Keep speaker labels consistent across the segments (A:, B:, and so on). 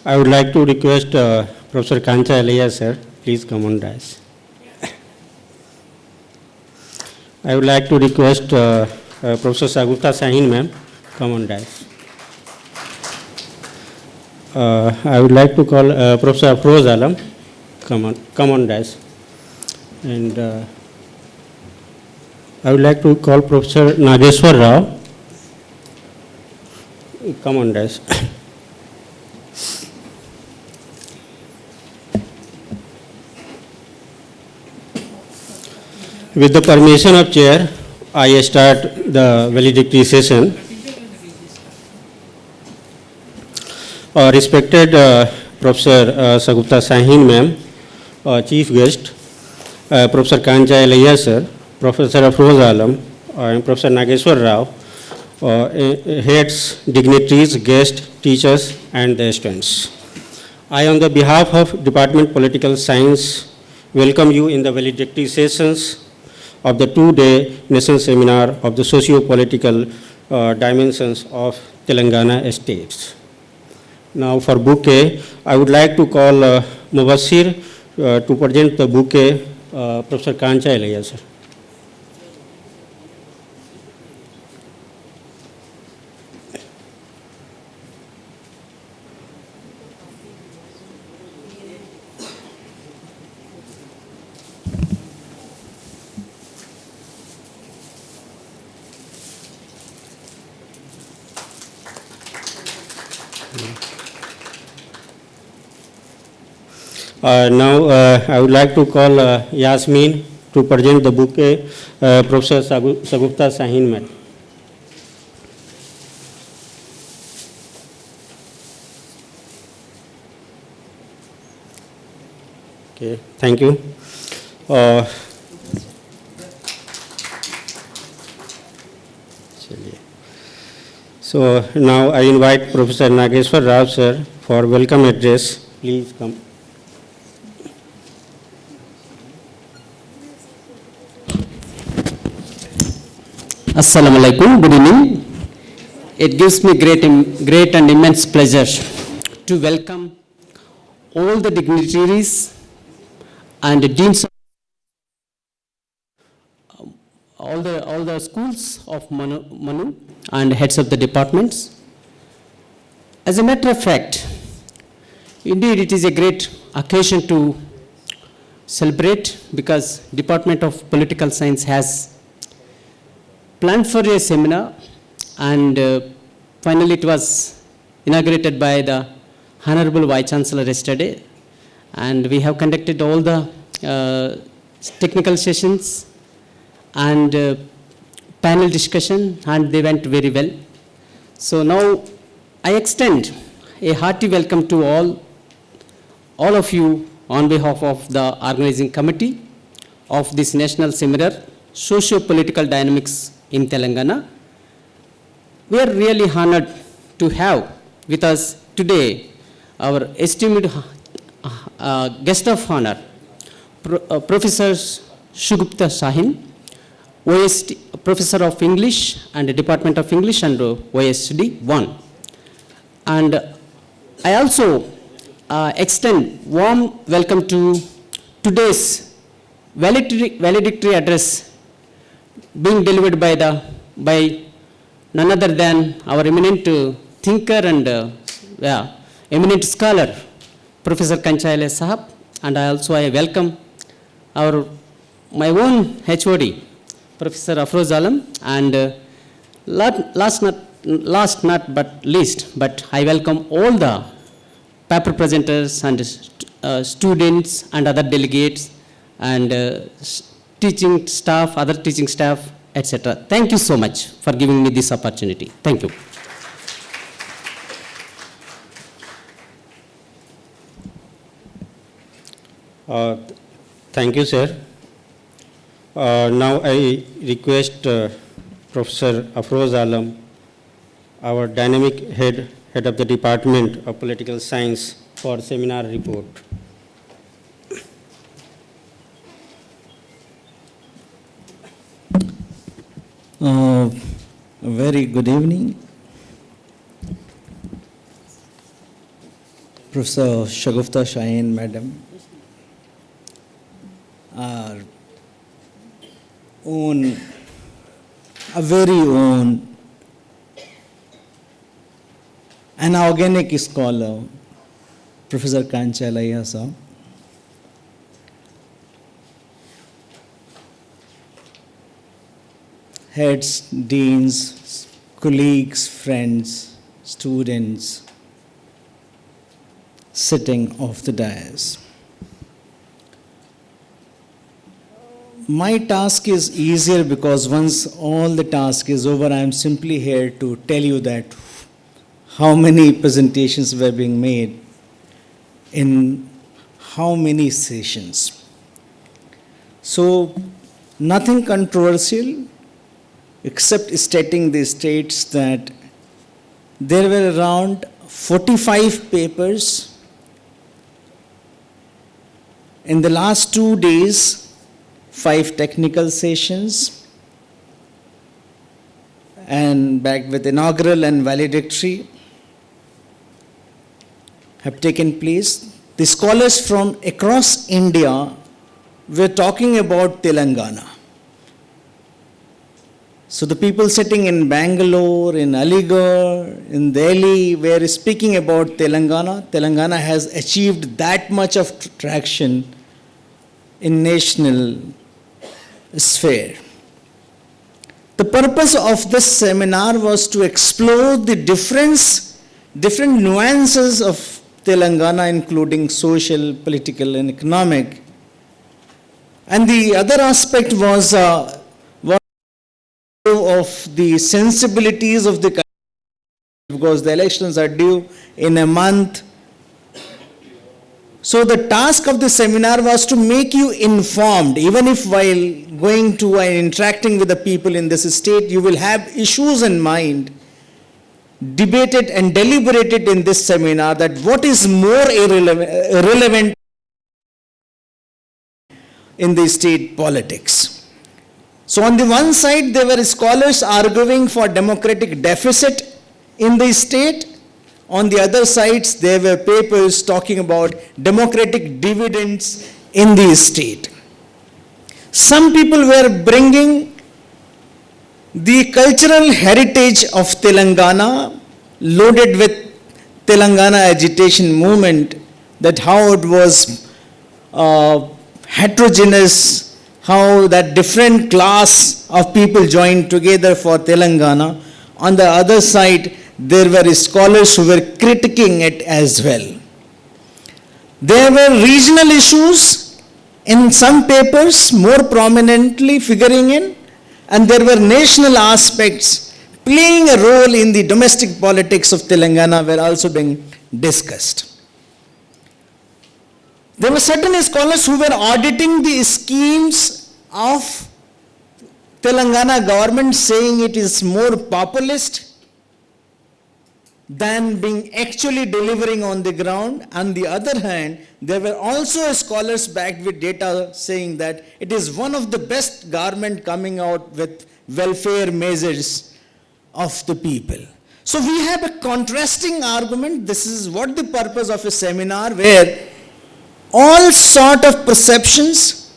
A: I would like to request Professor Kancha Elias, sir, please come on dais. I would like to request Professor Sagupta Sahin, ma'am, come on dais. I would like to call Professor Afroz Alam, come on dais. And I would like to call Professor Nageshwar Rao, come on dais. With the permission of chair, I start the valedictory session. Respected Professor Sagupta Sahin, ma'am, Chief Guest, Professor Kancha Elias, sir, Professor Afroz Alam, and Professor Nageshwar Rao, heads, dignitaries, guests, teachers, and the students. I, on the behalf of Department Political Science, welcome you in the valedictory sessions of the two-day national seminar of the socio-political dimensions of Telangana states. Now for bouquet, I would like to call Mubassir to present the bouquet, Professor Kancha Elias, sir. Now I would like to call Yasmin to present the bouquet, Professor Sagupta Sahin, ma'am. Okay, thank you. So now I invite Professor Nageshwar Rao, sir, for welcome address. Please come.
B: Assalamu alaikum, good evening. It gives me great and immense pleasure to welcome all the dignitaries and the deans of all the schools of MANUU and heads of the departments. As a matter of fact, indeed it is a great occasion to celebrate because Department of Political Science has planned for a seminar, and finally it was inaugurated by the Honorable Vice Chancellor yesterday, and we have conducted all the technical sessions and panel discussion, and they went very well. So now I extend a hearty welcome to all of you on behalf of the organizing committee of this national seminar, Socio-Political Dynamics in Telangana. We are really honored to have with us today our esteemed guest of honor, Professor Sagupta Sahin, OST, Professor of English and Department of English and OSD 1. And I also extend warm welcome to today's valedictory address being delivered by none other than our eminent thinker and eminent scholar, Professor Kancha Elias Sahab. And I welcome my own HOD, Professor Afroz Alam, and last not but least, but I welcome all the paper presenters and students and other delegates and teaching staff, other teaching staff, etc. Thank you so much for giving me this opportunity. Thank you.
A: Thank you, sir. Now I request Professor Afroz Alam, our dynamic head of the Department of Political Science, for seminar report.
C: Very good evening. Professor Shagufta Shaheen, Madam, our own, a very own, an organic scholar, Professor Kancha Layasa, heads, deans, colleagues, friends, students, sitting off the dais. My task is easier because once all the task is over, I am simply here to tell you that how many presentations were being made in how many sessions. So nothing controversial except stating the states that there were around 45 papers. In the last 2 days, 5 technical sessions, and back with inaugural and valedictory have taken place. The scholars from across India were talking about Telangana. So the people sitting in Bangalore, in Aligarh, in Delhi were speaking about Telangana. Telangana has achieved that much of traction in national sphere. The purpose of this seminar was to explore the different nuances of Telangana, including social, political, and economic. And the other aspect was of the sensibilities of the country, because the elections are due in a month. So the task of the seminar was to make you informed, even if while going to and interacting with the people in this state, you will have issues in mind, debated and deliberated in this seminar, that what is more irrelevant in the state politics. So on the one side, there were scholars arguing for democratic deficit in the state. On the other sides, there were papers talking about democratic dividends in the state. Some people were bringing the cultural heritage of Telangana, loaded with Telangana agitation movement, that how it was heterogeneous, how that different class of people joined together for Telangana. On the other side, there were scholars who were critiquing it as well. There were regional issues in some papers more prominently figuring in, and there were national aspects playing a role in the domestic politics of Telangana were also being discussed. There were certain scholars who were auditing the schemes of Telangana government, saying it is more populist than being actually delivering on the ground. On the other hand, there were also scholars backed with data saying that it is one of the best government coming out with welfare measures of the people. So we have a contrasting argument. This is what the purpose of a seminar, where all sort of perceptions,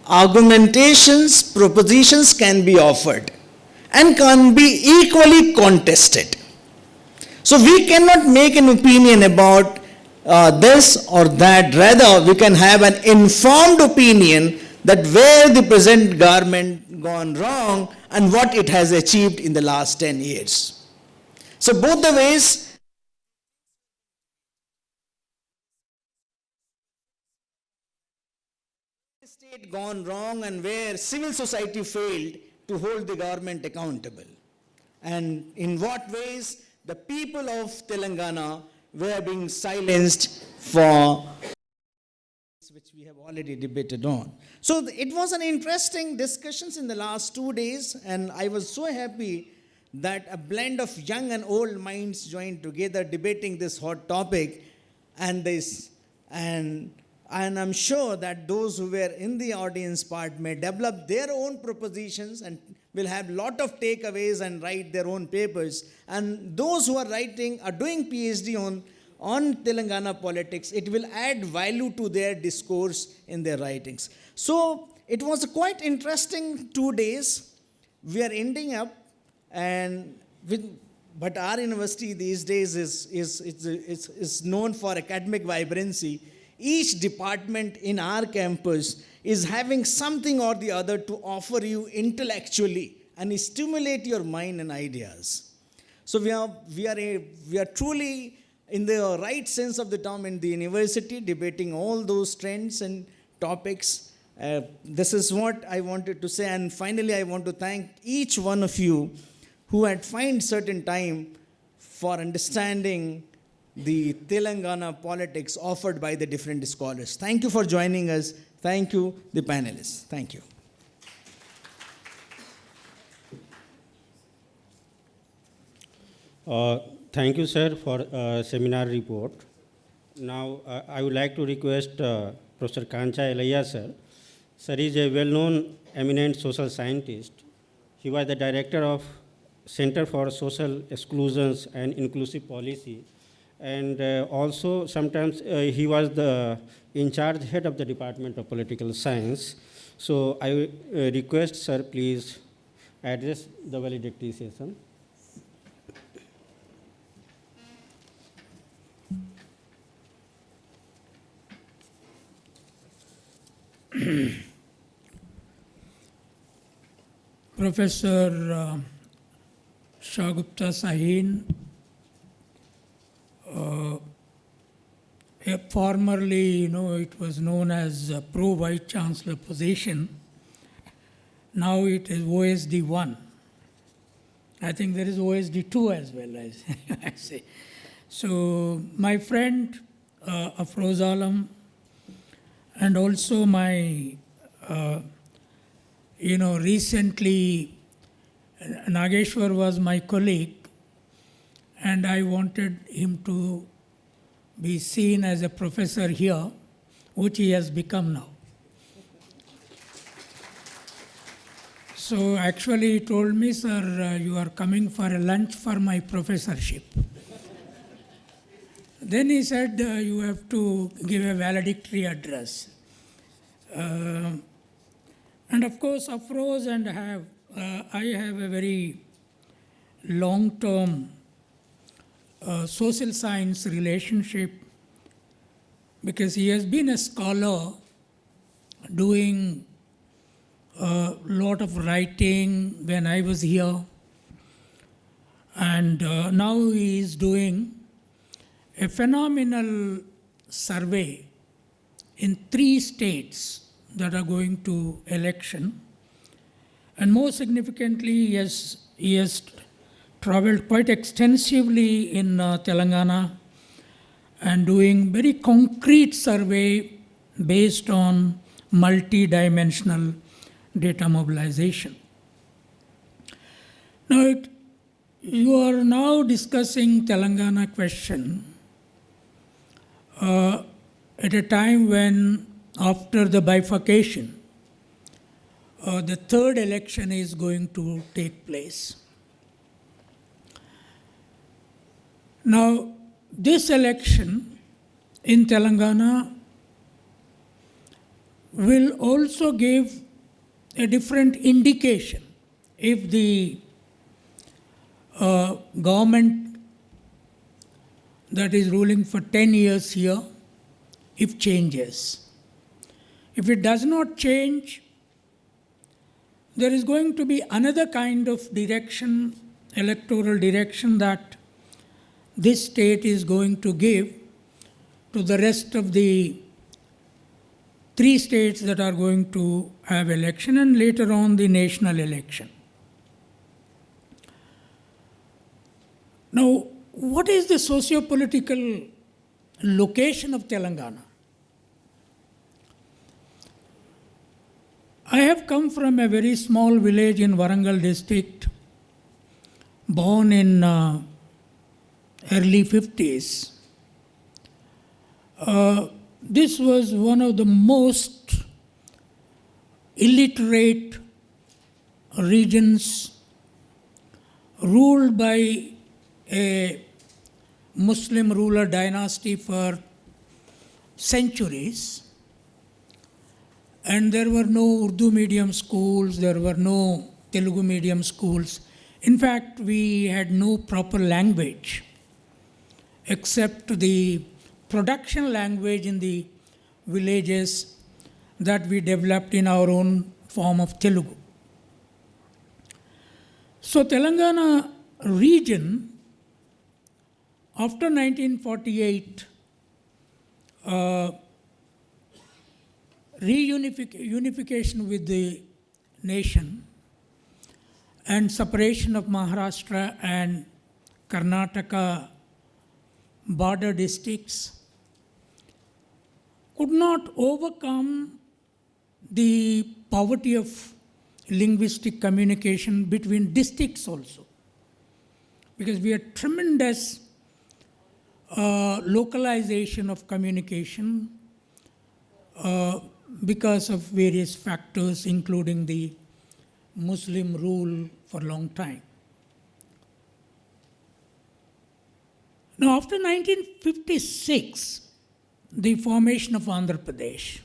C: argumentations, propositions can be offered and can be equally contested. So we cannot make an opinion about this or that. Rather, we can have an informed opinion that where the present government gone wrong and what it has achieved in the last 10 years. So both the ways, state gone wrong and where civil society failed to hold the government accountable. And in what ways the people of Telangana were being silenced for which we have already debated on. So it was an interesting discussions in the last 2 days, and I was so happy that a blend of young and old minds joined together debating this hot topic, and I'm sure that those who were in the audience part may develop their own propositions and will have lot of takeaways and write their own papers. And those who are doing PhD on on Telangana politics, it will add value to their discourse in their writings. So it was a quite interesting 2 days. We are ending up, and but our university these days is known for academic vibrancy. Each department in our campus is having something or the other to offer you intellectually and stimulate your mind and ideas. So we are truly, in the right sense of the term, in the university, debating all those trends and topics. This is what I wanted to say. And finally, I want to thank each one of you who had found certain time for understanding the Telangana politics offered by the different scholars. Thank you for joining us. Thank you, the panelists. Thank you.
A: Thank you, sir, for seminar report. Now, I would like to request Professor Kancha Elayya, sir. Sir is a well-known, eminent social scientist. He was the director of Center for Social Exclusions and Inclusive Policy, and also sometimes he was the in-charge head of the Department of Political Science. So I request, sir, please address the valedictory session.
D: Professor Shagupta Sahin, formerly, it was known as Pro-Vice Chancellor position. Now it is OSD 1. I think there is OSD 2 as well, I say. So my friend Afroz Alam, and also my, recently Nageshwar was my colleague, and I wanted him to be seen as a professor here, which he has become now. So actually he told me, sir, you are coming for a lunch for my professorship. Then he said, you have to give a valedictory address. And of course, Afroz and I have a very long-term social science relationship, because he has been a scholar doing a lot of writing when I was here, and now he is doing a phenomenal survey in 3 states that are going to election. And more significantly, he has traveled quite extensively in Telangana and doing very concrete survey based on multi-dimensional data mobilization. Now, you are now discussing Telangana question at a time when, after the bifurcation, the 3rd election is going to take place. Now, this election in Telangana will also give a different indication if the government that is ruling for 10 years here, if changes. If it does not change, there is going to be another kind of direction, electoral direction, that this state is going to give to the rest of the 3 states that are going to have election, and later on the national election. Now, what is the socio-political location of Telangana? I have come from a very small village in Warangal district, born in early 50s. This was one of the most illiterate regions, ruled by a Muslim ruler dynasty for centuries, and there were no Urdu medium schools, there were no Telugu medium schools. In fact, we had no proper language except the production language in the villages that we developed in our own form of Telugu. So Telangana region after 1948 reunification with the nation and separation of Maharashtra and Karnataka border districts could not overcome the poverty of linguistic communication between districts also, because we had tremendous localization of communication because of various factors, including the Muslim rule for a long time. Now, after 1956, the formation of Andhra Pradesh,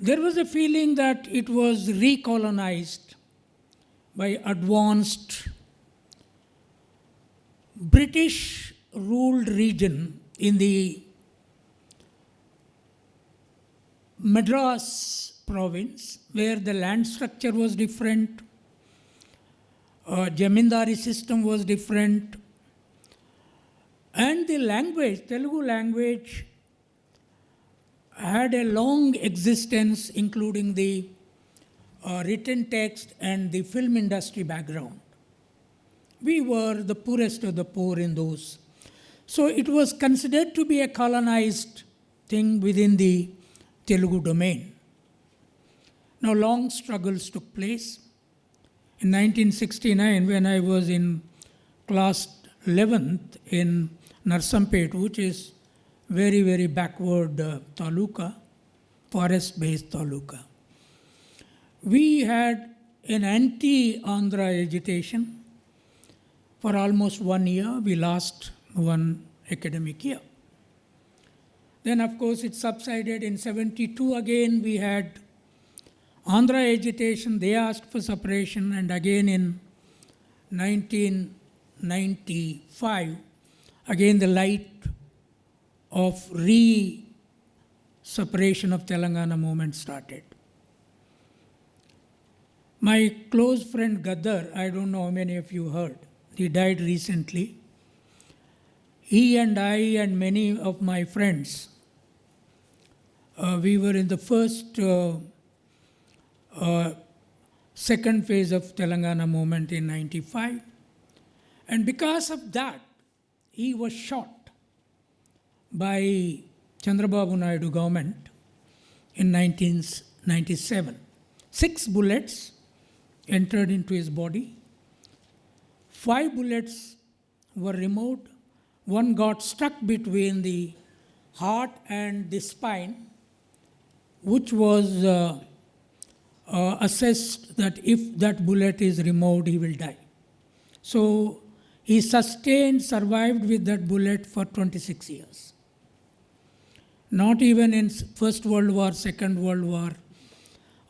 D: there was a feeling that it was recolonized by advanced British-ruled region in the Madras province, where the land structure was different, Jamindari system was different, and the language, Telugu language, had a long existence, including the written text and the film industry background. We were the poorest of the poor in those. So it was considered to be a colonized thing within the Telugu domain. Now, long struggles took place. In 1969, when I was in class 11th in Narsampet, which is very, very backward taluka, forest-based taluka, we had an anti-Andhra agitation. For almost 1 year, we lost one academic year. Then, of course, it subsided. In 72, again, we had Andhra agitation. They asked for separation. And again in 1995, again the light of re-separation of Telangana movement started. My close friend Gaddar, I don't know how many of you heard, he died recently. He and I and many of my friends, we were in the first, second phase of Telangana movement in 95. And because of that, he was shot by Chandrababu Naidu government in 1997. 6 bullets entered into his body. 5 bullets were removed. One got stuck between the heart and the spine, which was assessed that if that bullet is removed, he will die. So he survived with that bullet for 26 years. Not even in First World War, Second World War,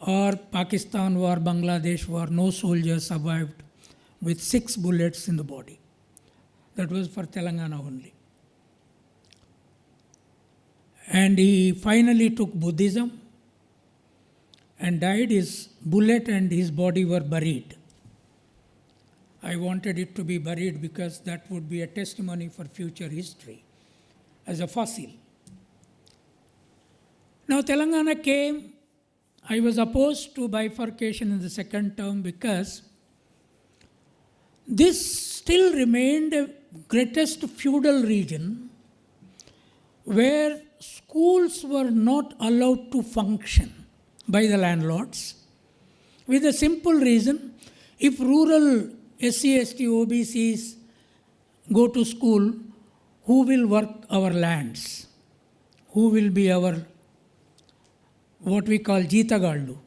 D: or Pakistan War, Bangladesh War, no soldier survived with 6 bullets in the body. That was for Telangana only. And he finally took Buddhism and died. His bullet and his body were buried. I wanted it to be buried because that would be a testimony for future history as a fossil. Now Telangana came. I was opposed to bifurcation in the second term because this still remained a greatest feudal region where schools were not allowed to function by the landlords, with a simple reason: if rural SC, ST, OBCs go to school, who will work our lands? Who will be our, what we call Jeetagallu,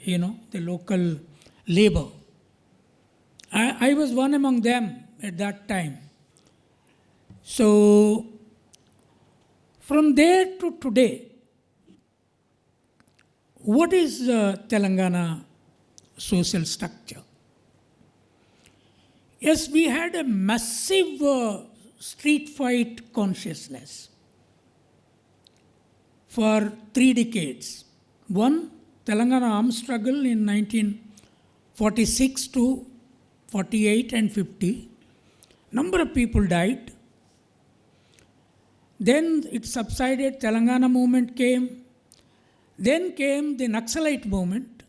D: the local labor? I was one among them at that time. So, from there to today, what is Telangana social structure? Yes, we had a massive street fight consciousness for 3 decades. One, Telangana armed struggle in 1946 to 48 and 50. Number of people died. Then it subsided, Telangana movement came. Then came the Naxalite movement,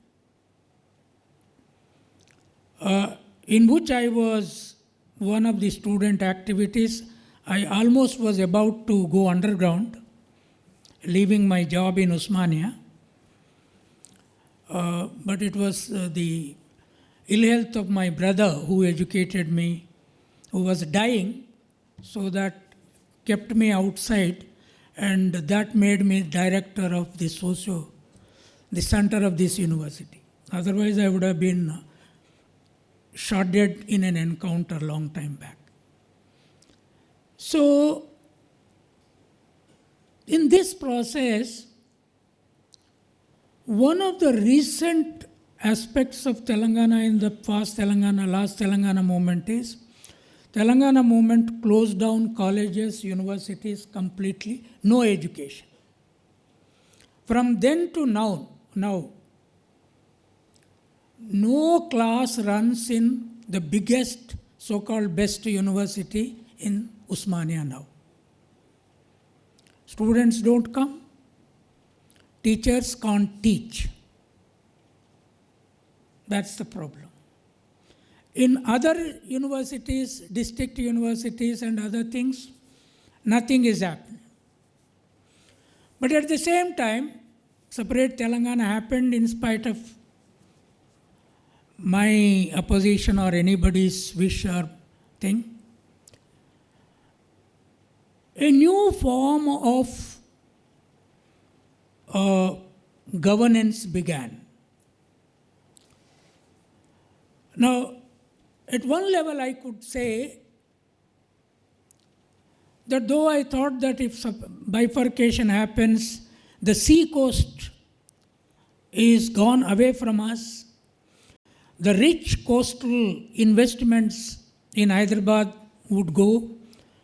D: in which I was one of the student activities. I almost was about to go underground, leaving my job in Osmania. But it was the ill health of my brother who educated me, who was dying, so that kept me outside, and that made me director of the the center of this university. Otherwise, I would have been shot dead in an encounter long time back. So, in this process, one of the recent aspects of Telangana in the last Telangana movement is Telangana movement closed down colleges, universities completely, no education. From then to now, no class runs in the biggest, so-called best university in Osmania now. Students don't come. Teachers can't teach. That's the problem. In other universities, district universities and other things, nothing is happening. But at the same time, separate Telangana happened in spite of my opposition or anybody's wish or thing. A new form of governance began. Now, at one level I could say that though I thought that if bifurcation happens, the sea coast is gone away from us, the rich coastal investments in Hyderabad would go,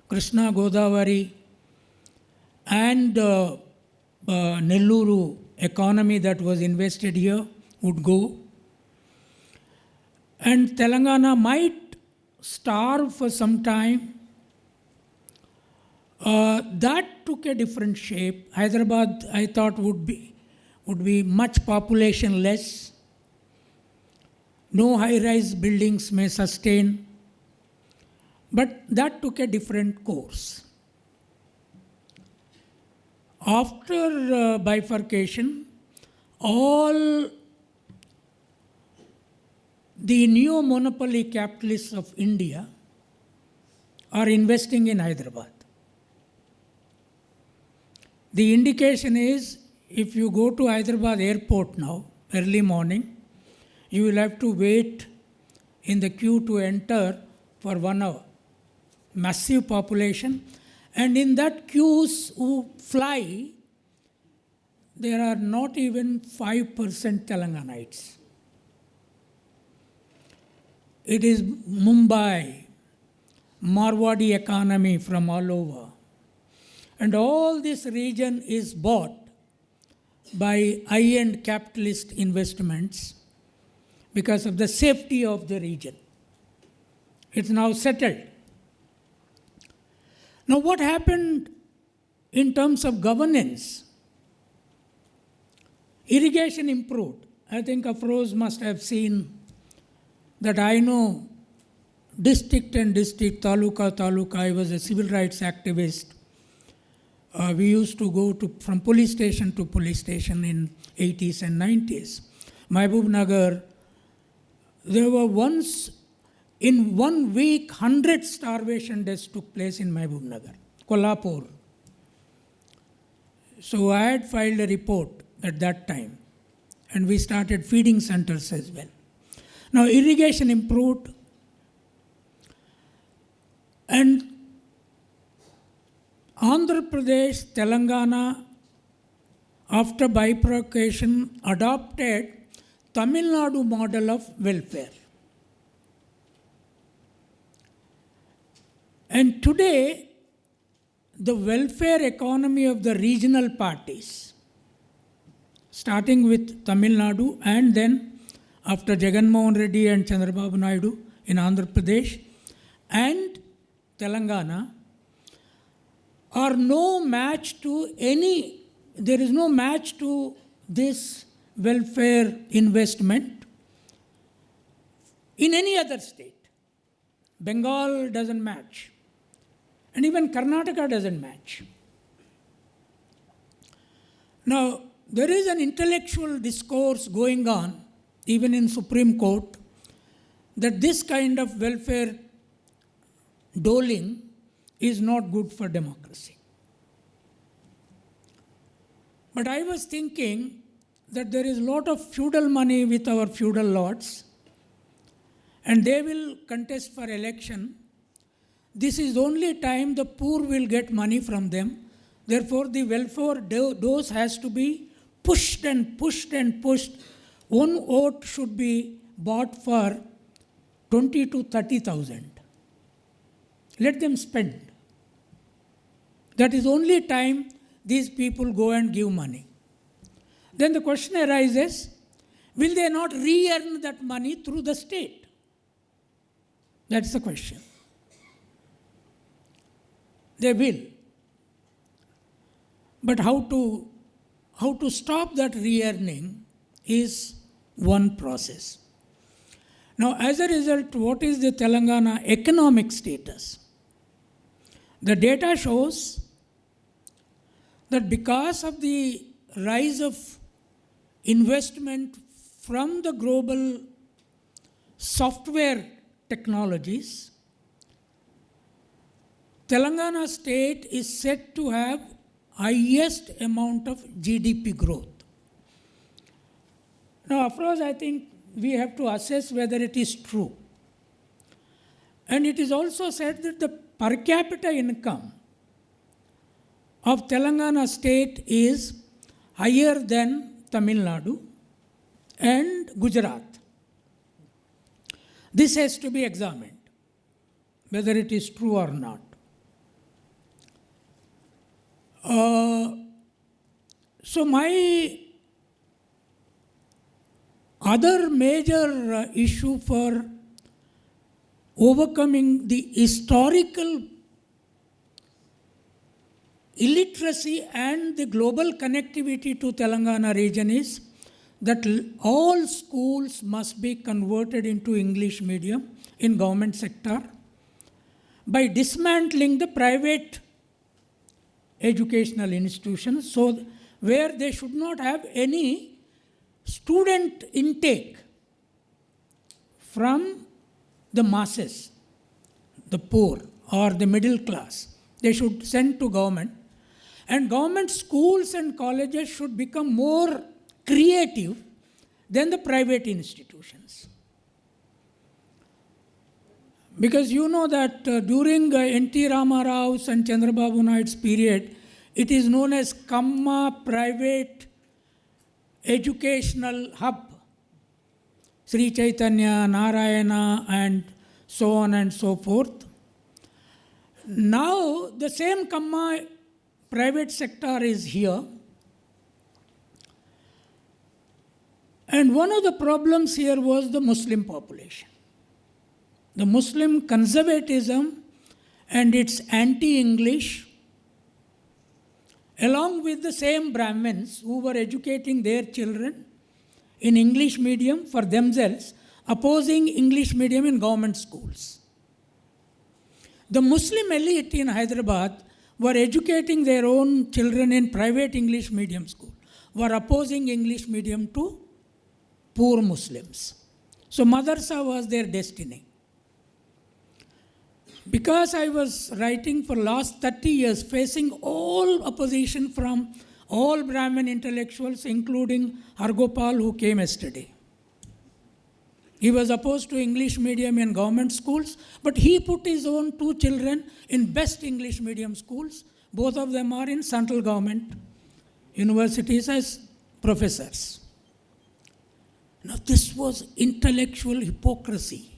D: Krishna, Godavari, and Nelluru economy that was invested here would go, and Telangana might starve for some time. That took a different shape. Hyderabad, I thought, would be much population less. No high-rise buildings may sustain. But that took a different course. After bifurcation, all the neo-monopoly capitalists of India are investing in Hyderabad. The indication is, if you go to Hyderabad airport now, early morning, you will have to wait in the queue to enter for 1 hour. Massive population. And in that queues who fly, there are not even 5% Telanganites. It is Mumbai, Marwadi economy from all over. And all this region is bought by high-end capitalist investments because of the safety of the region. It's now settled. Now, what happened in terms of governance? Irrigation improved. I think Afroz must have seen that I know district and district, taluka. I was a civil rights activist. We used to go from police station to police station in 80s and 90s. Mahbub Nagar, there were once, in 1 week, 100 starvation deaths took place in Mahbub Nagar, Kolhapur. So I had filed a report at that time, and we started feeding centers as well. Now irrigation improved, and Andhra Pradesh, Telangana, after bifurcation, adopted Tamil Nadu model of welfare. And today, the welfare economy of the regional parties, starting with Tamil Nadu and then after Jagan Mohan Reddy and Chandrababu Naidu in Andhra Pradesh and Telangana, are no match to there is no match to this welfare investment in any other state. Bengal doesn't match. And even Karnataka doesn't match. Now, there is an intellectual discourse going on, even in Supreme Court, that this kind of welfare doling is not good for democracy. But I was thinking that there is a lot of feudal money with our feudal lords, and they will contest for election. This is the only time the poor will get money from them. Therefore, the welfare dose has to be pushed and pushed and pushed. One vote should be bought for 20 to 30,000. Let them spend. That is the only time these people go and give money. Then the question arises, will they not re-earn that money through the state? That's the question. They will. But how to stop that re-earning is one process. Now, as a result, what is the Telangana economic status? The data shows that because of the rise of investment from the global software technologies, Telangana state is said to have highest amount of GDP growth. Now, of course, I think we have to assess whether it is true. And it is also said that the per capita income of Telangana state is higher than Tamil Nadu and Gujarat. This has to be examined, whether it is true or not. So my other major issue for overcoming the historical illiteracy and the global connectivity to Telangana region is that all schools must be converted into English medium in government sector by dismantling the private educational institutions, so where they should not have any student intake from the masses, the poor or the middle class. They should send to government. And government schools and colleges should become more creative than the private institutions. Because you know that during N.T. Ramarao's and Chandrababu Naidu's period, it is known as Kamma Private Educational Hub. Sri Chaitanya, Narayana, and so on and so forth. Now, the same Kamma private sector is here. And one of the problems here was the Muslim population. The Muslim conservatism and its anti-English, along with the same Brahmins who were educating their children in English medium for themselves, opposing English medium in government schools. The Muslim elite in Hyderabad were educating their own children in private English medium school, were opposing English medium to poor Muslims. So madrasa was their destiny. Because I was writing for last 30 years, facing all opposition from all Brahmin intellectuals, including Hargopal, who came yesterday. He was opposed to English medium in government schools, but he put his own two children in best English medium schools, Both of them are in central government universities as professors. Now, this was intellectual hypocrisy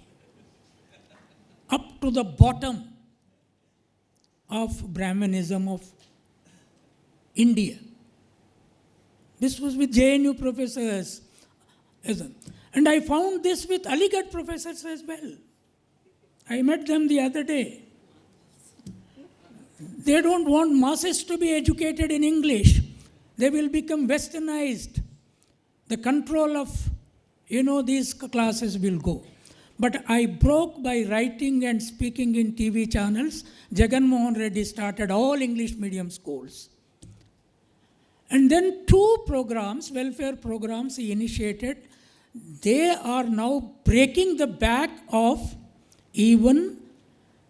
D: up to the bottom of Brahmanism of India. This was with JNU professors. And I found this with Aligarh professors as well. I met them the other day. They don't want masses to be educated in English. They will become westernized. The control of, these classes will go. But I broke by writing and speaking in TV channels. Jagan Mohan Reddy started all English medium schools. And then 2 programs, welfare programs he initiated. They are now breaking the back of even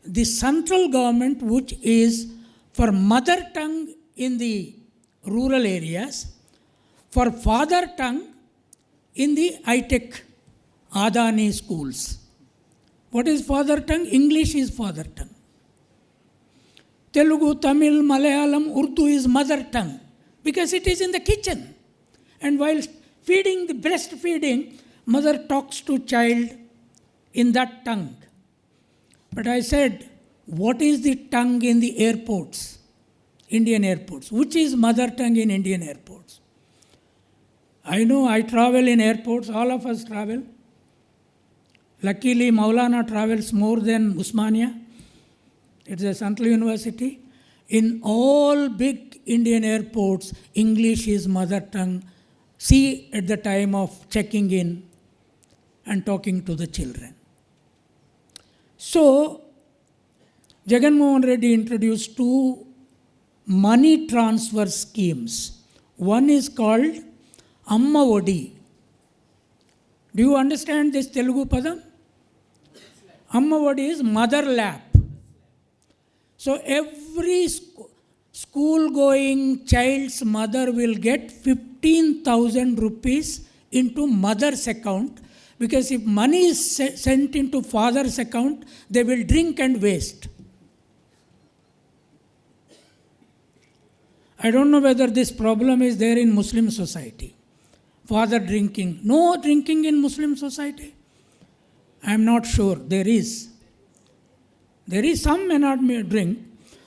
D: the central government, which is for mother tongue in the rural areas, for father tongue in the high-tech Adani schools. What is father tongue? English is father tongue. Telugu, Tamil, Malayalam, Urdu is mother tongue because it is in the kitchen. And while feeding, the breastfeeding, mother talks to child in that tongue. But I said, what is the tongue in the airports, Indian airports? Which is mother tongue in Indian airports? I know I travel in airports, all of us travel. Luckily, Maulana travels more than Usmania. It's a central university. In all big Indian airports, English is mother tongue. See at the time of checking in and talking to the children. So, Jagan Mohan Reddy introduced 2 money transfer schemes. One is called Amma Odi. Do you understand this Telugu padam? Amma Odi is mother lap. So every school-going child's mother will get 15,000 rupees into mother's account, because if money is sent into father's account, they will drink and waste. I don't know whether this problem is there in Muslim society. Father drinking. No drinking in Muslim society. I am not sure. There is. There is some may not drink.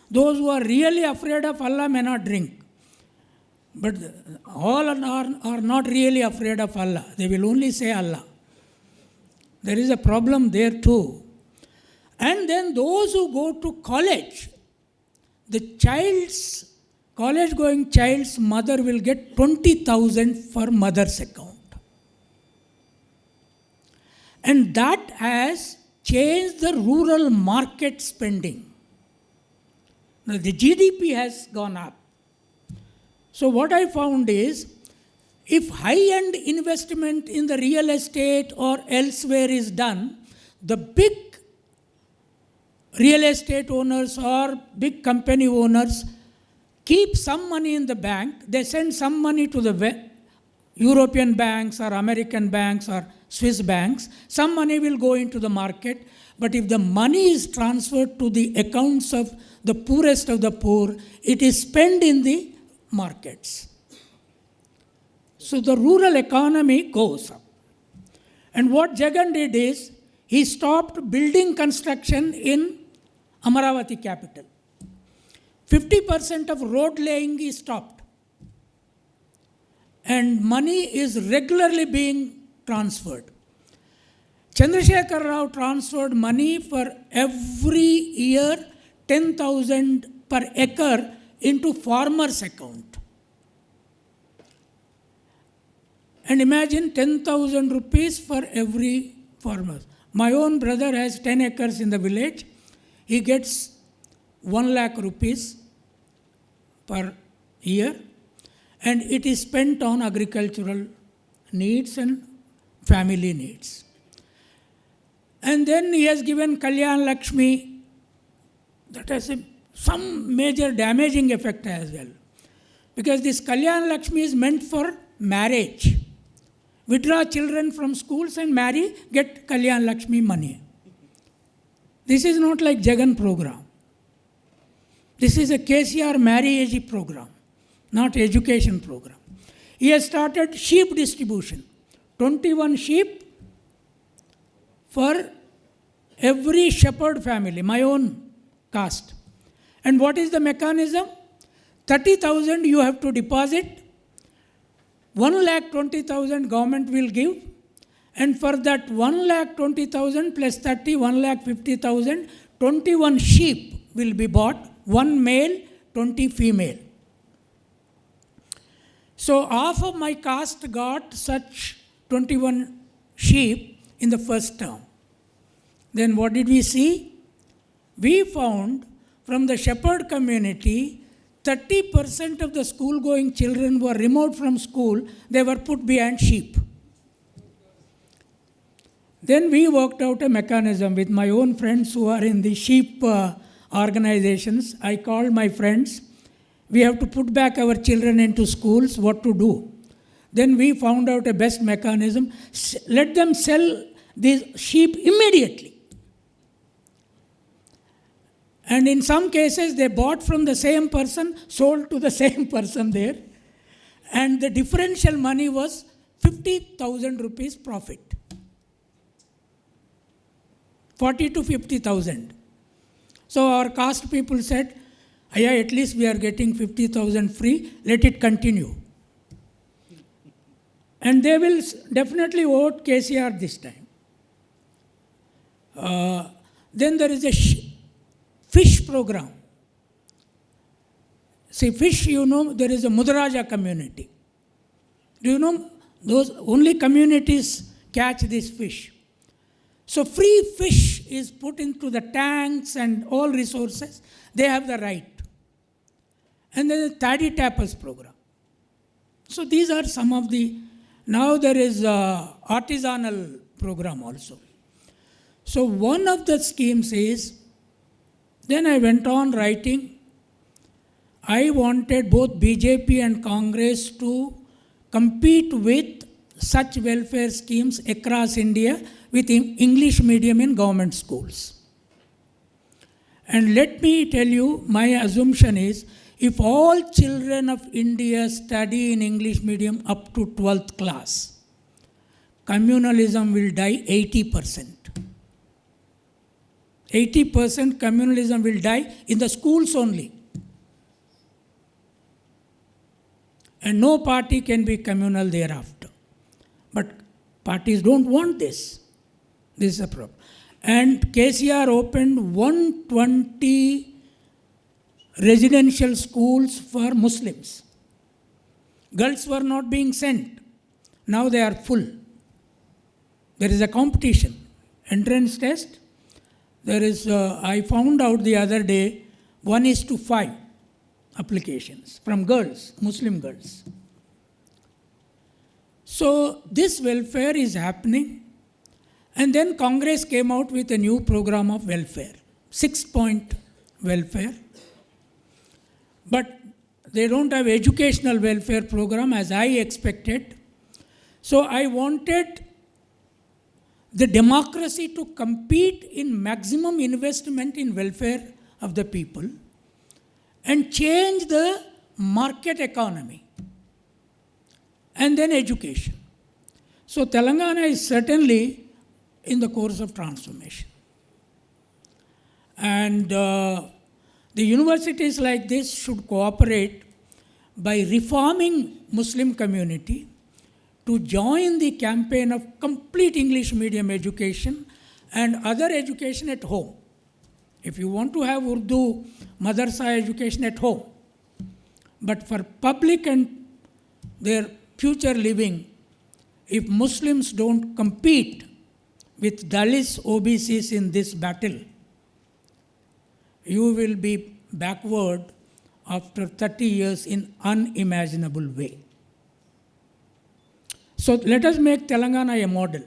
D: Those who are really afraid of Allah may not drink. But all are not really afraid of Allah. They will only say Allah. There is a problem there too. And then those who go to college, the college-going child's mother will get 20,000 for mother's account. And that has changed the rural market spending. Now, the GDP has gone up. So what I found is, if high-end investment in the real estate or elsewhere is done, the big real estate owners or big company owners keep some money in the bank. They send some money to the European banks or American banks or Swiss banks. Some money will go into the market. But if the money is transferred to the accounts of the poorest of the poor, it is spent in the markets. So the rural economy goes up. And what Jagan did is, he stopped building construction in Amaravati capital. 50% of road laying is stopped. And money is regularly being transferred. Chandrasekhar Rao transferred money for every year 10,000 per acre into farmer's account. And imagine 10,000 rupees for every farmer. My own brother has 10 acres in the village. He gets 1 lakh rupees per year, and it is spent on agricultural needs and family needs. And then he has given Kalyan Lakshmi, that has some major damaging effect as well. Because this Kalyan Lakshmi is meant for marriage. Withdraw children from schools and marry, get Kalyan Lakshmi money. This is not like Jagan program. This is a KCR marriage program, not education program. He has started sheep distribution. 21 sheep for every shepherd family, my own caste. And what is the mechanism? 30,000 you have to deposit, 1,20,000 government will give, and for that 1,20,000 plus 30, 1,50,000, 21 sheep will be bought, 1 male, 20 female. So half of my caste got such 21 sheep in the first term. Then what did we see? We found from the shepherd community, 30% of the school-going children were removed from school, they were put behind sheep. Then we worked out a mechanism with my own friends who are in the sheep organizations. I called my friends, we have to put back our children into schools, what to do? Then we found out a best mechanism, let them sell these sheep immediately. And in some cases, they bought from the same person, sold to the same person there. And the differential money was 50,000 rupees profit. 40 to 50,000. So our caste people said, yeah, at least we are getting 50,000 free, let it continue. And they will definitely vote KCR this time. Then there is a fish program. See, fish, you know, there is a Mudaraja community. Do you know, those only communities catch this fish. So free fish is put into the tanks and all resources. They have the right. And then the Taddy Tappers program. So these are some of the, now there is a artisanal program also. So one of the schemes is, then I went on writing, I wanted both BJP and Congress to compete with such welfare schemes across India with English medium in government schools. And let me tell you, my assumption is, if all children of India study in English medium up to 12th class, communalism will die 80%. 80% communalism will die in the schools only. And no party can be communal thereafter. But parties don't want this. This is a problem. And KCR opened 120 residential schools for Muslims. Girls were not being sent. Now they are full. There is a competition. Entrance test. There is, I found out the other day, 1:5 applications from girls, Muslim girls. So this welfare is happening. And then Congress came out with a new program of welfare, 6-point welfare. But they don't have educational welfare program as I expected. So I wanted the democracy to compete in maximum investment in welfare of the people and change the market economy and then education. So Telangana is certainly in the course of transformation. And the universities like this should cooperate by reforming Muslim community to join the campaign of complete English medium education and other education at home. If you want to have Urdu, madrasa education at home. But for public and their future living, if Muslims don't compete with Dalits, OBCs in this battle, you will be backward after 30 years in unimaginable way. So let us make Telangana a model.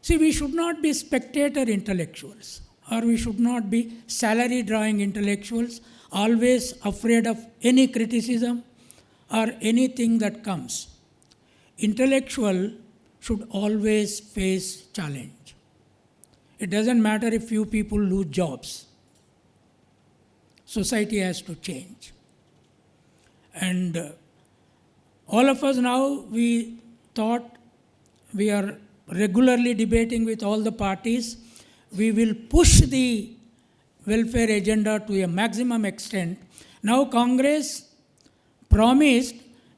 D: See, we should not be spectator intellectuals, or we should not be salary drawing intellectuals, always afraid of any criticism or anything that comes. Intellectual should always face challenge. It doesn't matter if few people lose jobs. society has to change. And all of us now, we thought, we are regularly debating with all the parties, we will push the welfare agenda to a maximum extent. Now Congress promised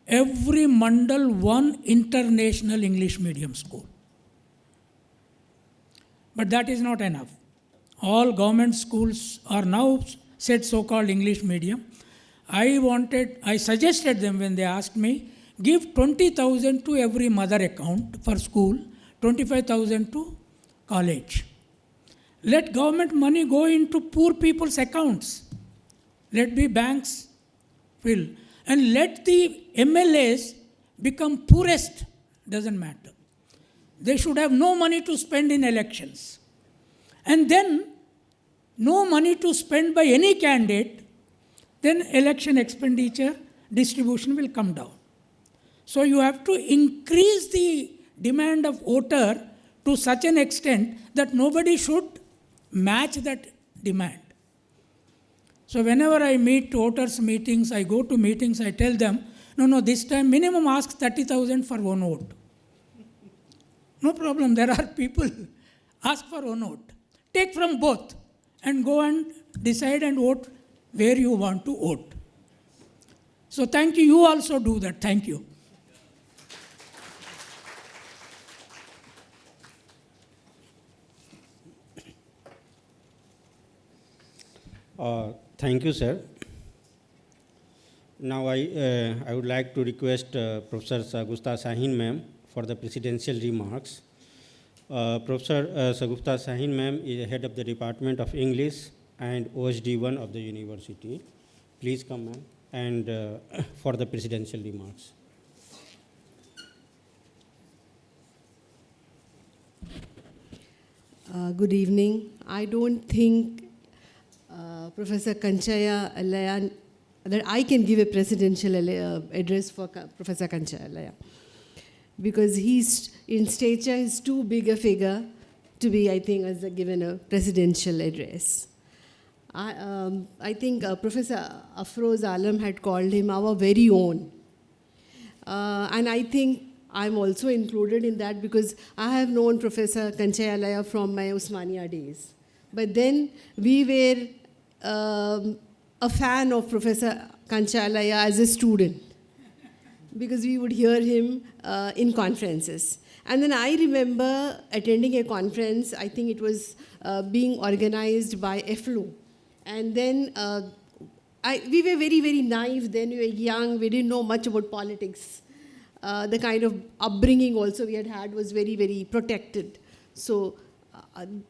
D: every mandal one international English medium school. But that is not enough. All government schools are now said so-called English medium. I suggested them when they asked me, give 20,000 to every mother account for school, 25,000 to college. Let government money go into poor people's accounts. Let the banks fill. And let the MLAs become poorest, doesn't matter. They should have no money to spend in elections. And then, no money to spend by any candidate, then election expenditure distribution will come down. So you have to increase the demand of voter to such an extent that nobody should match that demand. So whenever I meet voters meetings, I go to meetings, I tell them, no, this time minimum ask 30,000 for one vote. No problem, there are people, ask for one vote. Take from both and go and decide and vote where you want to vote. So thank you, you also do that, thank you.
A: Thank you, sir. Now I would like to request Professor Sagupta Sahin ma'am for the presidential remarks. Professor Sagupta Sahin ma'am is head of the Department of English and OSD1 of the university. Please come, ma'am, and for the presidential remarks.
E: Good evening. I don't think Professor Kanchaya Alaya, that I can give a presidential address for Professor Kanchaya Alaya. Because he's, in stature, he's too big a figure to be, I think, as given a presidential address. I think Professor Afroz Alam had called him our very own. And I think I'm also included in that because I have known Professor Kanchaya Alaya from my Osmania days. But then we were a fan of Professor Kanchaya Alaya as a student because we would hear him in conferences. And then I remember attending a conference, I think it was being organized by EFLU. And then we were very, very naive then, we were young, we didn't know much about politics. The kind of upbringing also we had was very, very protected. So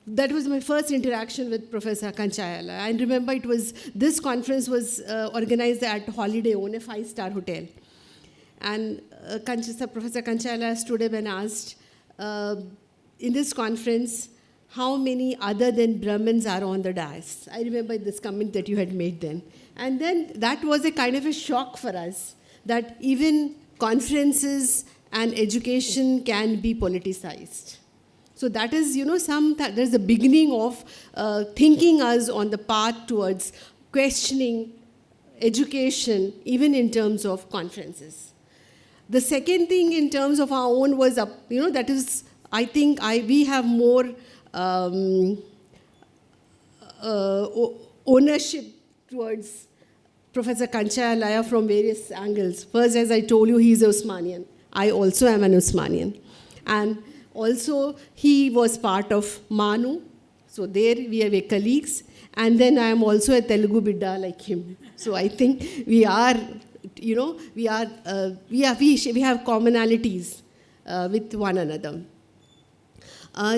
E: that was my first interaction with Professor Kanchaya Alaya. I remember this conference was organized at Holiday Inn, a 5-star hotel. And Professor Kanchaya Alaya stood up and asked, in this conference, how many other than Brahmins are on the dais? I remember this comment that you had made then. And then that was a kind of a shock for us, that even conferences and education can be politicized. So that is, there's the beginning of thinking us on the path towards questioning education, even in terms of conferences. The second thing in terms of our own was, that is, I think we have more ownership towards Professor Kanchaya Alaya from various angles. First, as I told you, he's Osmanian. I also am an Osmanian. And also, he was part of MANUU. So there we are colleagues. And then I am also a Telugu Bidda like him. So I think we have commonalities with one another.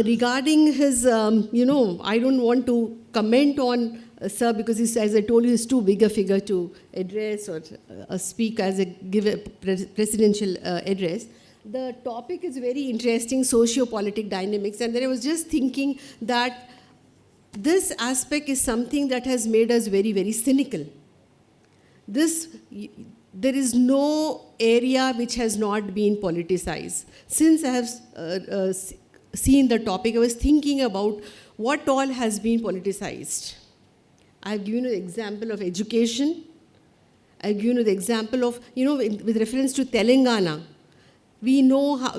E: Regarding his, I don't want to comment on Sir because he's, as I told you, he's too big a figure to address or speak as give a presidential address. The topic is very interesting, socio-political dynamics, and then I was just thinking that this aspect is something that has made us very, very cynical. There is no area which has not been politicized. Since I have seen the topic, I was thinking about what all has been politicized. I've given you the example of education. I've given you the example of, with reference to Telangana. We know how,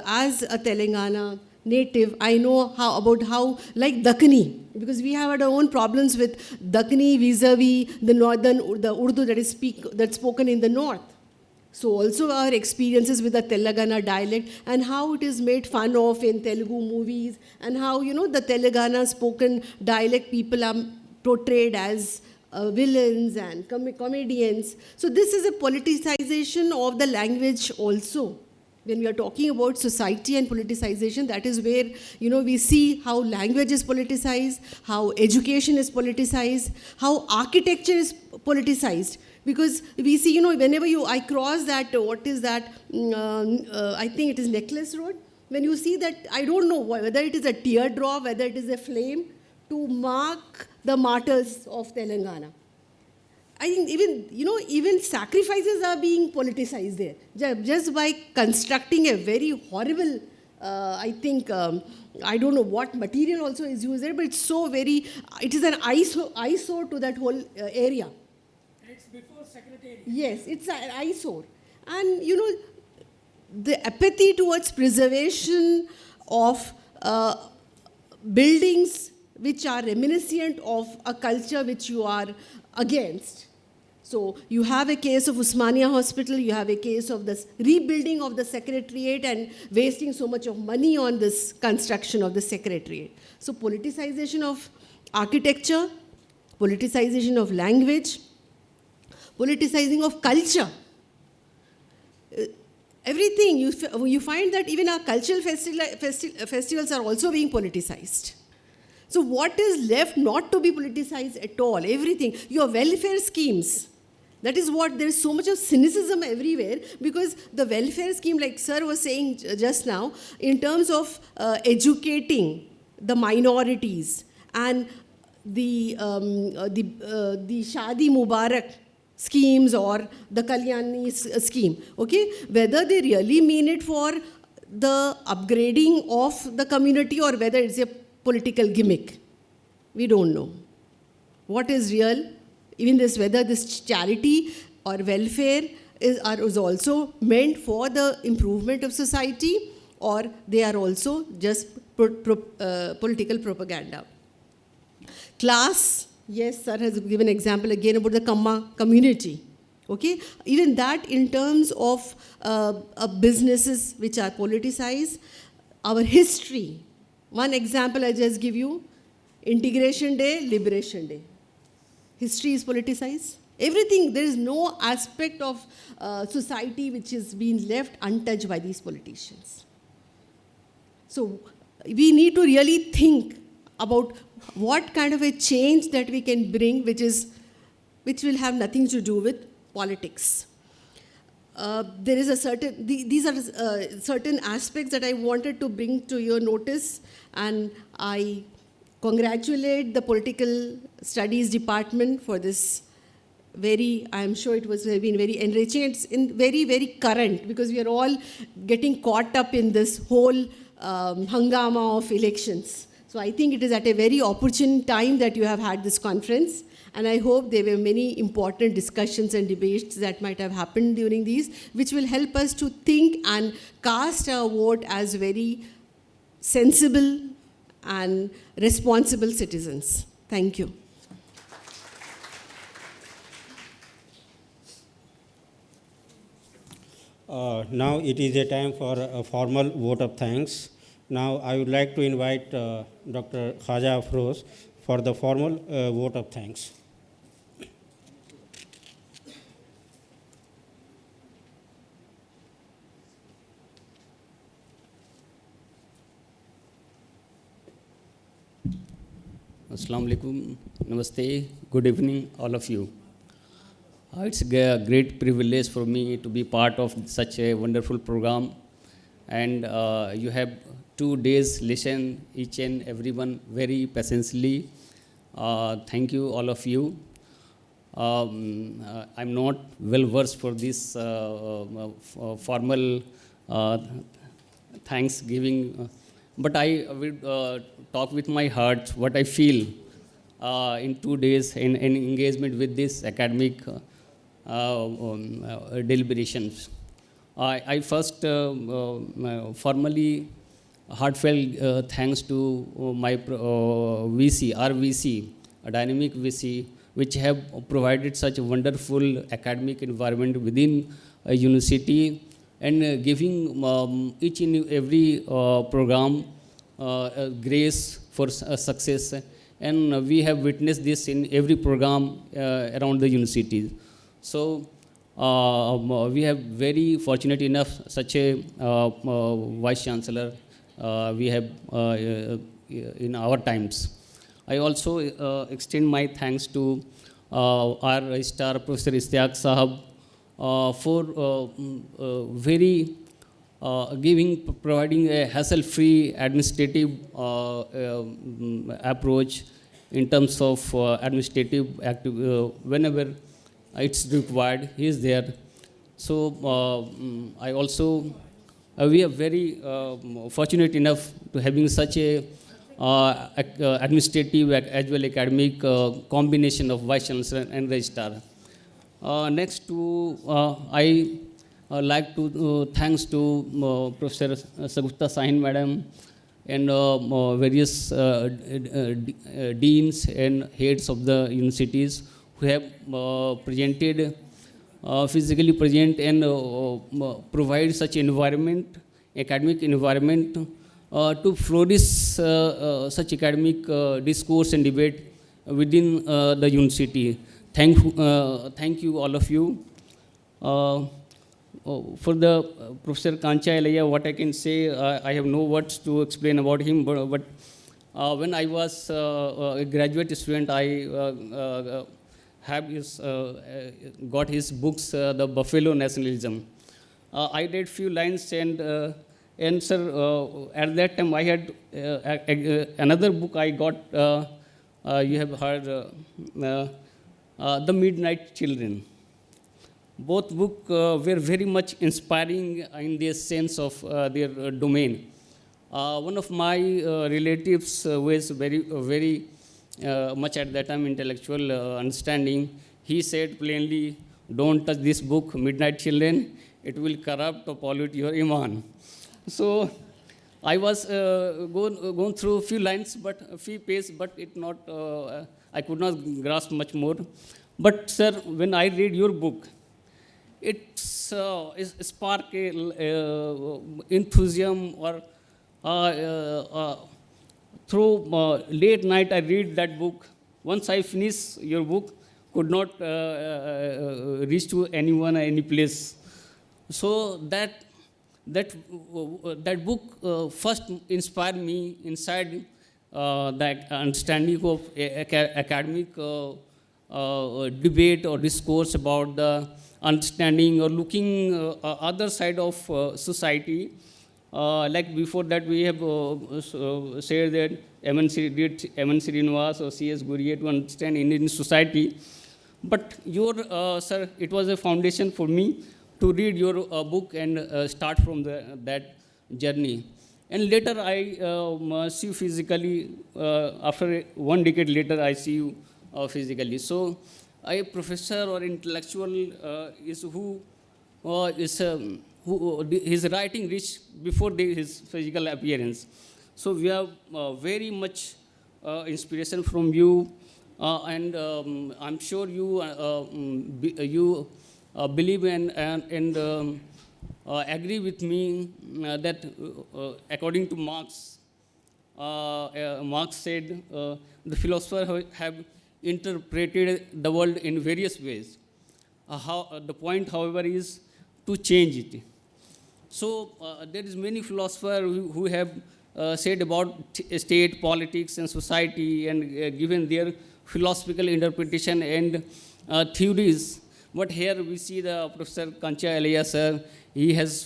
E: as a Telangana native, I know about how, like Dakkani, because we have had our own problems with Dakkani vis-a-vis the Urdu that's spoken in the north. So also our experiences with the Telangana dialect and how it is made fun of in Telugu movies, and how, the Telangana spoken dialect people are portrayed as villains and comedians. So this is a politicization of the language also. When we are talking about society and politicization, that is where, we see how language is politicized, how education is politicized, how architecture is politicized. Because we see, whenever I cross that, what is that, I think it is Necklace Road. When you see that, I don't know whether it is a teardrop, whether it is a flame, to mark the martyrs of Telangana. I think even sacrifices are being politicized there. Just by constructing a very horrible, I don't know what material also is used there, but it's so very, it is an eyesore to that whole area.
D: It's before Secretariat.
E: Yes, it's an eyesore. And, the apathy towards preservation of buildings which are reminiscent of a culture which you are against. So you have a case of Usmania Hospital, you have a case of this rebuilding of the Secretariat and wasting so much of money on this construction of the Secretariat. So politicization of architecture, politicization of language, politicizing of culture. Everything, you find that even our cultural festivals are also being politicized. So what is left not to be politicized at all? Everything. Your welfare schemes. That is what, there is so much of cynicism everywhere, because the welfare scheme, like sir was saying just now, in terms of educating the minorities and the Shadi Mubarak schemes or the Kalyani scheme, okay? Whether they really mean it for the upgrading of the community or whether it's a political gimmick, we don't know. What is real? Even this, whether this charity or welfare is also meant for the improvement of society, or they are also just political propaganda. Class, yes, sir has given an example again about the Kamma community. Okay, even that in terms of businesses which are politicized, our history. One example I just give you: Integration Day, Liberation Day. History is politicized. Everything, there is no aspect of society which is being left untouched by these politicians. So we need to really think about what kind of a change that we can bring, which will have nothing to do with politics. There is a certain, these are certain aspects that I wanted to bring to your notice, and I congratulate the Political Studies Department for this very, I'm sure it was been very enriching. It's very, very current, because we are all getting caught up in this whole hangama of elections. So I think it is at a very opportune time that you have had this conference, and I hope there were many important discussions and debates that might have happened during these, which will help us to think and cast our vote as very sensible and responsible citizens. Thank you.
A: Now it is a time for a formal vote of thanks. Now I would like to invite Dr. Khaja Afroz for the formal vote of thanks.
F: Assalamu alaikum, namaste, good evening, all of you. It's a great privilege for me to be part of such a wonderful program, and you have 2 days listen each and everyone very patiently. Thank you, all of you. I'm not well versed for this formal thanksgiving, but I will talk with my heart what I feel. in 2 days in engagement with this academic deliberations. I first formally heartfelt thanks to my VC, our VC, a dynamic VC, which have provided such a wonderful academic environment within a university and giving each and every program grace for success. And we have witnessed this in every program around the universities. So we have very fortunate enough such a Vice Chancellor we have in our times. I also extend my thanks to our Registrar Professor Istiaq Sahab for very providing a hassle-free administrative approach in terms of administrative whenever it's required, he is there. So I also, we are very fortunate enough to having such a administrative as well academic combination of Vice Chancellor and Registrar. Next to, I like to thanks to Professor Sagupta Sahin Madam and various deans and heads of the universities who have presented, physically present and provide such environment, academic environment to flourish such academic discourse and debate within the university. Thank you all of you. For the Professor Kancha Elayya, what I can say, I have no words to explain about him, but when I was a graduate student, I have got his books, The Buffalo Nationalism. I read few lines and sir, at that time I had another book I got, you have heard, The Midnight Children. Both books were very much inspiring in their sense of their domain. One of my relatives was very much at that time intellectual understanding. He said plainly, don't touch this book, Midnight Children, it will corrupt or pollute your iman. So I was going through a few lines, but a few pages, but it not, I could not grasp much more. But sir, when I read your book, it's spark enthusiasm or through late night I read that book. Once I finish your book, could not reach to anyone or any place. So that book first inspired me inside the understanding of academic debate or discourse about the understanding or looking other side of society. Like before that we have said that MNC Srinivas or C.S. Gurye to understand Indian society. But your, sir, it was a foundation for me to read your book and start from that journey. And later I see you physically, after 1 decade later I see you physically. So a professor or intellectual is who his writing reached before his physical appearance. So we have very much inspiration from you, and I'm sure you believe and agree with me that according to Marx, Marx said the philosophers have interpreted the world in various ways. The point, however, is to change it. So there is many philosophers who have said about state, politics, and society, and given their philosophical interpretation and theories. But here we see the Professor Kancha Elayya, sir. He has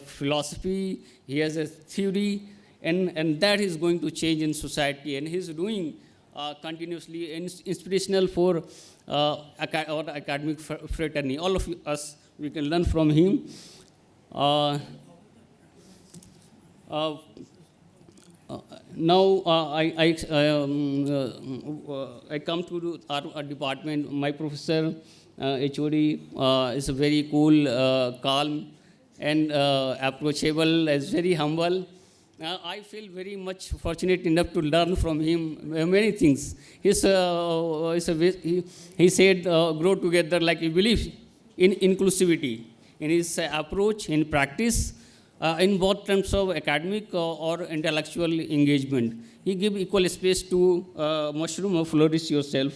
F: philosophy, he has a theory, and that is going to change in society. And he's doing continuously inspirational for our academic fraternity. All of us, we can learn from him. Now I come to our department. My professor, HOD, is very cool, calm, and approachable, is very humble. I feel very much fortunate enough to learn from him many things. He said, grow together like he believes in inclusivity, in his approach, in practice, in both terms of academic or intellectual engagement. He give equal space to mushroom or flourish yourself.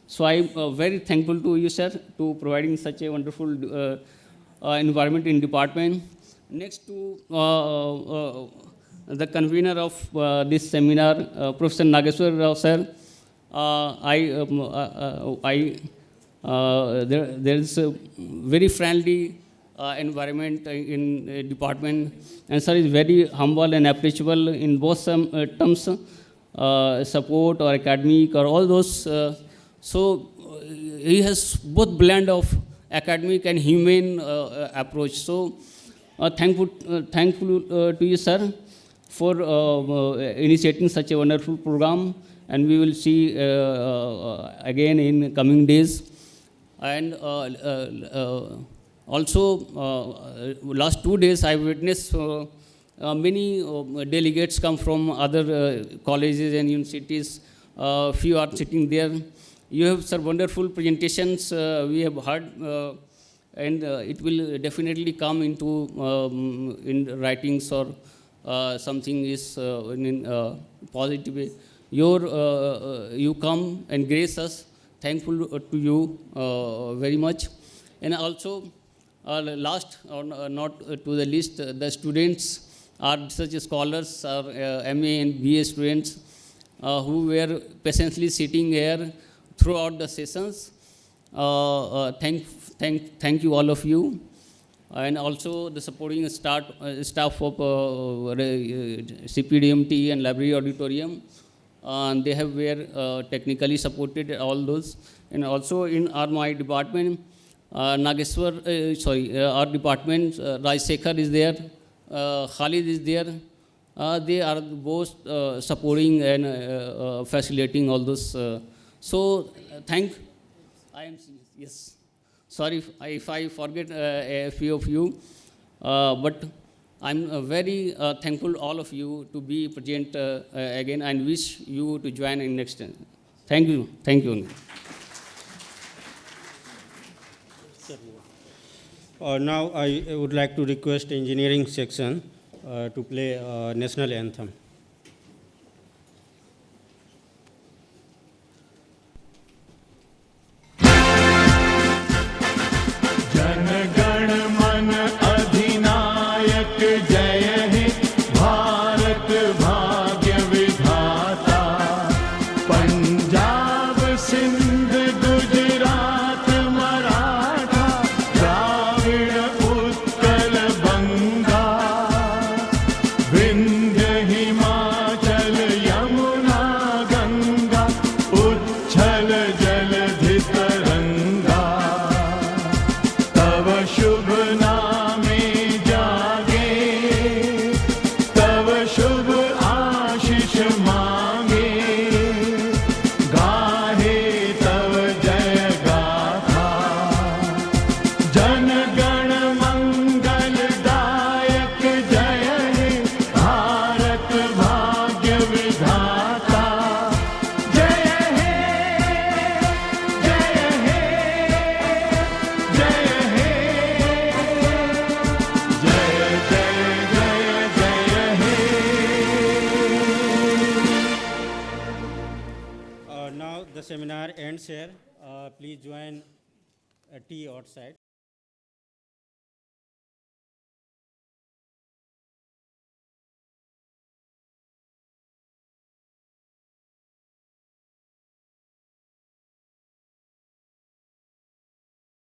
F: So I'm very thankful to you, sir, to providing such a wonderful environment in department. Next to the convener of this seminar, Professor Nageswar Rao, sir, there is a very friendly environment in department, and sir is very humble and approachable in both terms, support or academic or all those. So he has both blend of academic and humane approach. So thankful to you, sir, for initiating such a wonderful program, and we will see again in coming days. And also, last 2 days I witnessed many delegates come from other colleges and universities. Few are sitting there. You have some wonderful presentations we have heard, and it will definitely come into in writings or something is in positive way. You come and grace us. Thankful to you very much. And also, last or not to the least, the students are such scholars, are MA and BA students who were patiently sitting here throughout the sessions. Thank you all of you. And also the supporting staff of CPDMT and Library Auditorium. And they have were technically supported all those. And also in my department, Nageswar, our department, Rajsekhar is there, Khalid is there. They are both supporting and facilitating all those. So yes. Sorry if I forget a few of you, but I'm very thankful all of you to be present again, and wish you to join in next time. Thank you. Thank you.
A: Now I would like to request engineering section to play national anthem. Now the seminar ends here. Please join tea outside.